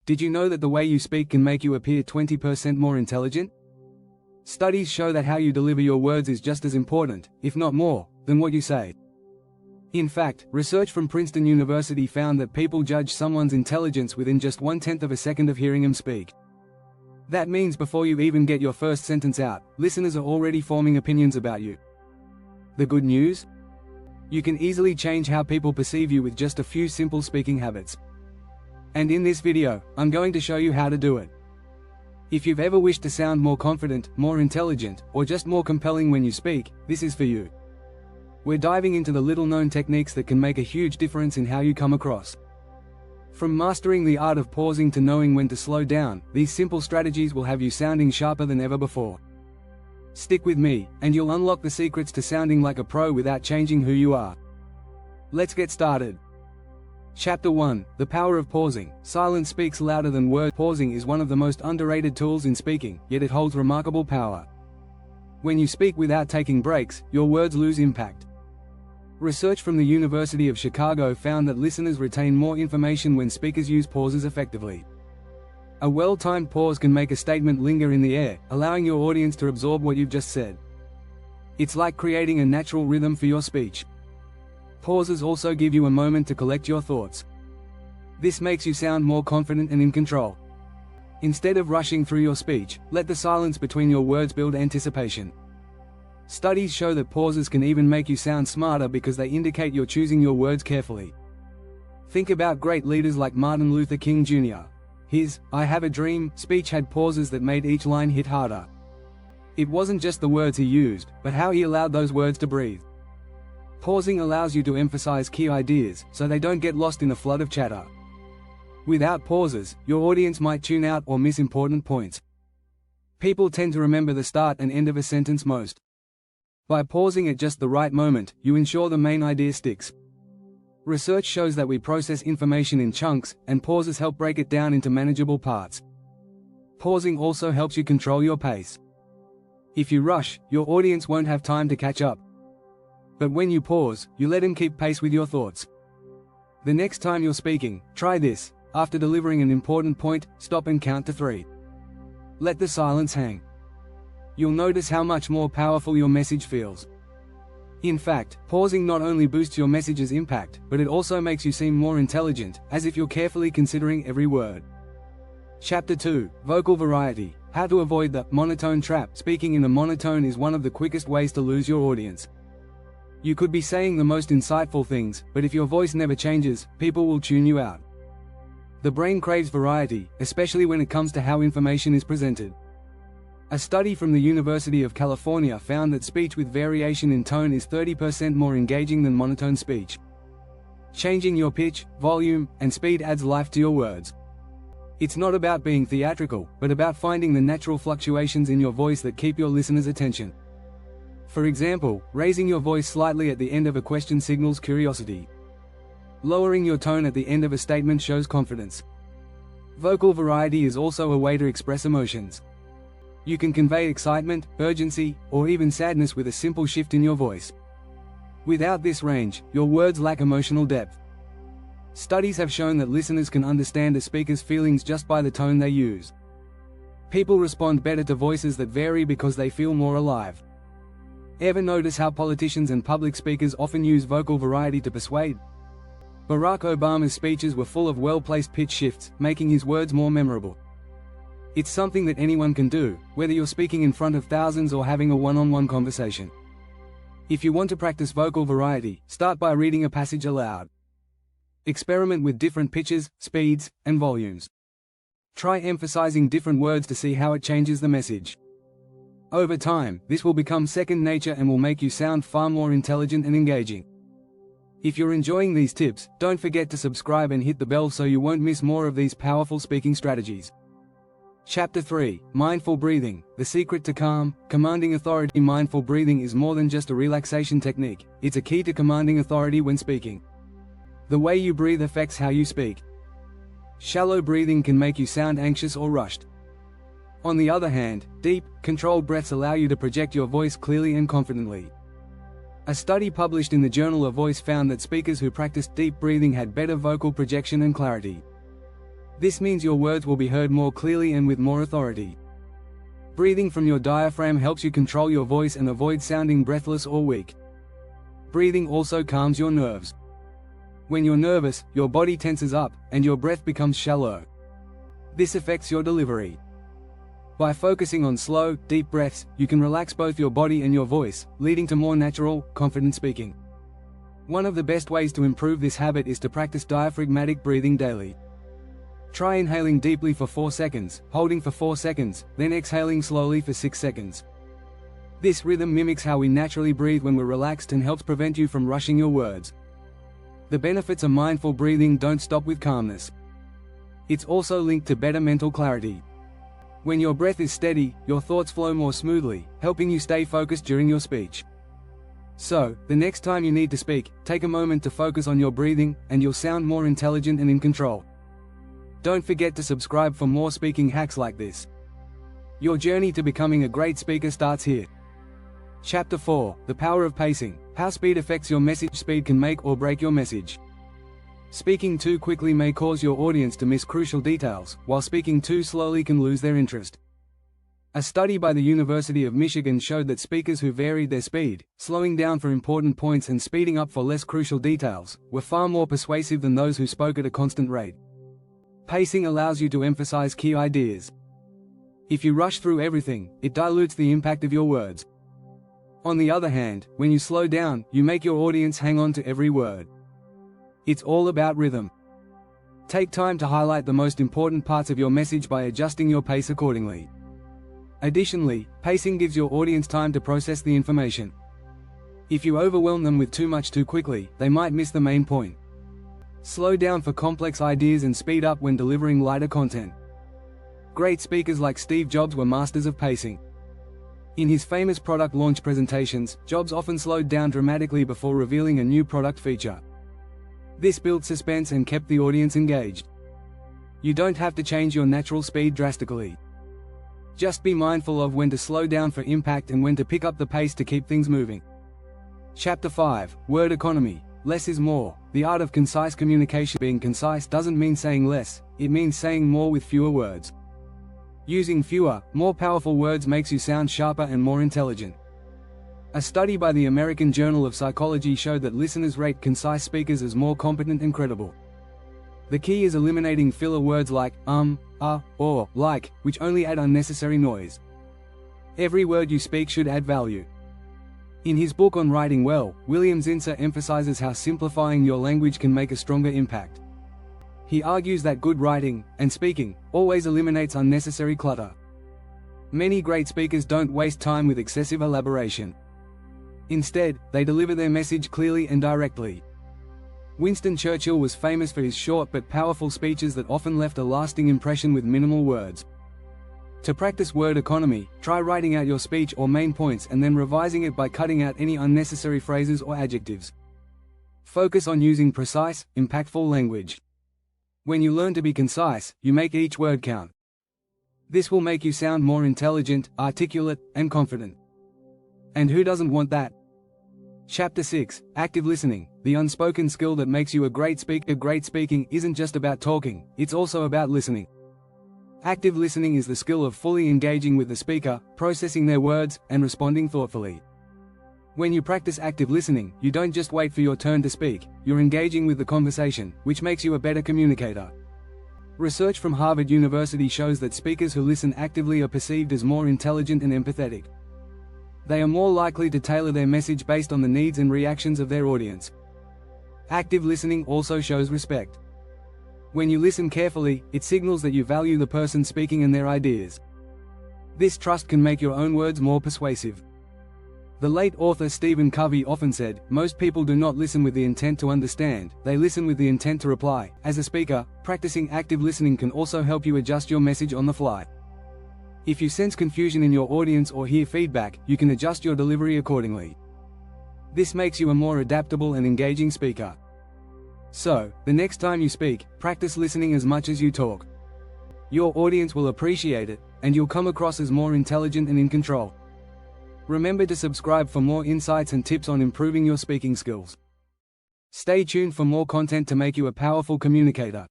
Did you know that the way you speak can make you appear 20% more intelligent? Studies show that how you deliver your words is just as important, if not more, than what you say. In fact, research from Princeton University found that people judge someone's intelligence within just 1/10 of a second of hearing them speak. That means before you even get your first sentence out, listeners are already forming opinions about you. The good news? You can easily change how people perceive you with just a few simple speaking habits. And in this video, I'm going to show you how to do it. If you've ever wished to sound more confident, more intelligent, or just more compelling when you speak, this is for you. We're diving into the little-known techniques that can make a huge difference in how you come across. From mastering the art of pausing to knowing when to slow down, these simple strategies will have you sounding sharper than ever before. Stick with me, and you'll unlock the secrets to sounding like a pro without changing who you are. Let's get started. Chapter 1: The Power of Pausing. Silence speaks louder than words. Pausing is one of the most underrated tools in speaking, yet it holds remarkable power. When you speak without taking breaks, your words lose impact. Research from the University of Chicago found that listeners retain more information when speakers use pauses effectively. A well-timed pause can make a statement linger in the air, allowing your audience to absorb what you've just said. It's like creating a natural rhythm for your speech. Pauses also give you a moment to collect your thoughts. This makes you sound more confident and in control. Instead of rushing through your speech, let the silence between your words build anticipation. Studies show that pauses can even make you sound smarter because they indicate you're choosing your words carefully. Think about great leaders like Martin Luther King Jr. His "I Have a Dream" speech had pauses that made each line hit harder. It wasn't just the words he used, but how he allowed those words to breathe. Pausing allows you to emphasize key ideas, so they don't get lost in a flood of chatter. Without pauses, your audience might tune out or miss important points. People tend to remember the start and end of a sentence most. By pausing at just the right moment, you ensure the main idea sticks. Research shows that we process information in chunks, and pauses help break it down into manageable parts. Pausing also helps you control your pace. If you rush, your audience won't have time to catch up. But when you pause, you let them keep pace with your thoughts. The next time you're speaking, try this. After delivering an important point, stop and count to 3. Let the silence hang. You'll notice how much more powerful your message feels. In fact, pausing not only boosts your message's impact, but it also makes you seem more intelligent, as if you're carefully considering every word. Chapter 2: Vocal Variety. How to avoid the monotone trap. Speaking in a monotone is one of the quickest ways to lose your audience. You could be saying the most insightful things, but if your voice never changes, people will tune you out. The brain craves variety, especially when it comes to how information is presented. A study from the University of California found that speech with variation in tone is 30% more engaging than monotone speech. Changing your pitch, volume, and speed adds life to your words. It's not about being theatrical, but about finding the natural fluctuations in your voice that keep your listeners' attention. For example, raising your voice slightly at the end of a question signals curiosity. Lowering your tone at the end of a statement shows confidence. Vocal variety is also a way to express emotions. You can convey excitement, urgency, or even sadness with a simple shift in your voice. Without this range, your words lack emotional depth. Studies have shown that listeners can understand a speaker's feelings just by the tone they use. People respond better to voices that vary because they feel more alive. Ever notice how politicians and public speakers often use vocal variety to persuade? Barack Obama's speeches were full of well-placed pitch shifts, making his words more memorable. It's something that anyone can do, whether you're speaking in front of thousands or having a one-on-one conversation. If you want to practice vocal variety, start by reading a passage aloud. Experiment with different pitches, speeds, and volumes. Try emphasizing different words to see how it changes the message. Over time, this will become second nature and will make you sound far more intelligent and engaging. If you're enjoying these tips, don't forget to subscribe and hit the bell so you won't miss more of these powerful speaking strategies. Chapter 3: Mindful Breathing. The secret to calm, commanding authority. Mindful breathing is more than just a relaxation technique, it's a key to commanding authority when speaking. The way you breathe affects how you speak. Shallow breathing can make you sound anxious or rushed. On the other hand, deep, controlled breaths allow you to project your voice clearly and confidently. A study published in the Journal of Voice found that speakers who practiced deep breathing had better vocal projection and clarity. This means your words will be heard more clearly and with more authority. Breathing from your diaphragm helps you control your voice and avoid sounding breathless or weak. Breathing also calms your nerves. When you're nervous, your body tenses up, and your breath becomes shallow. This affects your delivery. By focusing on slow, deep breaths, you can relax both your body and your voice, leading to more natural, confident speaking. One of the best ways to improve this habit is to practice diaphragmatic breathing daily. Try inhaling deeply for 4 seconds, holding for 4 seconds, then exhaling slowly for 6 seconds. This rhythm mimics how we naturally breathe when we're relaxed and helps prevent you from rushing your words. The benefits of mindful breathing don't stop with calmness. It's also linked to better mental clarity. When your breath is steady, your thoughts flow more smoothly, helping you stay focused during your speech. So, the next time you need to speak, take a moment to focus on your breathing, and you'll sound more intelligent and in control. Don't forget to subscribe for more speaking hacks like this. Your journey to becoming a great speaker starts here. Chapter 4: The Power of Pacing. How speed affects your message. Speed can make or break your message. Speaking too quickly may cause your audience to miss crucial details, while speaking too slowly can lose their interest. A study by the University of Michigan showed that speakers who varied their speed, slowing down for important points and speeding up for less crucial details, were far more persuasive than those who spoke at a constant rate. Pacing allows you to emphasize key ideas. If you rush through everything, it dilutes the impact of your words. On the other hand, when you slow down, you make your audience hang on to every word. It's all about rhythm. Take time to highlight the most important parts of your message by adjusting your pace accordingly. Additionally, pacing gives your audience time to process the information. If you overwhelm them with too much too quickly, they might miss the main point. Slow down for complex ideas and speed up when delivering lighter content. Great speakers like Steve Jobs were masters of pacing. In his famous product launch presentations, Jobs often slowed down dramatically before revealing a new product feature. This built suspense and kept the audience engaged. You don't have to change your natural speed drastically. Just be mindful of when to slow down for impact and when to pick up the pace to keep things moving. Chapter 5: Word Economy. Less is more. The art of concise communication. Being concise doesn't mean saying less, it means saying more with fewer words. Using fewer, more powerful words makes you sound sharper and more intelligent. A study by the American Journal of Psychology showed that listeners rate concise speakers as more competent and credible. The key is eliminating filler words like or like, which only add unnecessary noise. Every word you speak should add value. In his book on writing well, William Zinsser emphasizes how simplifying your language can make a stronger impact. He argues that good writing, and speaking, always eliminates unnecessary clutter. Many great speakers don't waste time with excessive elaboration. Instead, they deliver their message clearly and directly. Winston Churchill was famous for his short but powerful speeches that often left a lasting impression with minimal words. To practice word economy, try writing out your speech or main points and then revising it by cutting out any unnecessary phrases or adjectives. Focus on using precise, impactful language. When you learn to be concise, you make each word count. This will make you sound more intelligent, articulate, and confident. And who doesn't want that? Chapter 6: Active Listening. The unspoken skill that makes you a great speaker. Great speaking isn't just about talking, it's also about listening. Active listening is the skill of fully engaging with the speaker, processing their words, and responding thoughtfully. When you practice active listening, you don't just wait for your turn to speak, you're engaging with the conversation, which makes you a better communicator. Research from Harvard University shows that speakers who listen actively are perceived as more intelligent and empathetic. They are more likely to tailor their message based on the needs and reactions of their audience. Active listening also shows respect. When you listen carefully, it signals that you value the person speaking and their ideas. This trust can make your own words more persuasive. The late author Stephen Covey often said, "Most people do not listen with the intent to understand, they listen with the intent to reply." As a speaker, practicing active listening can also help you adjust your message on the fly. If you sense confusion in your audience or hear feedback, you can adjust your delivery accordingly. This makes you a more adaptable and engaging speaker. So, the next time you speak, practice listening as much as you talk. Your audience will appreciate it, and you'll come across as more intelligent and in control. Remember to subscribe for more insights and tips on improving your speaking skills. Stay tuned for more content to make you a powerful communicator.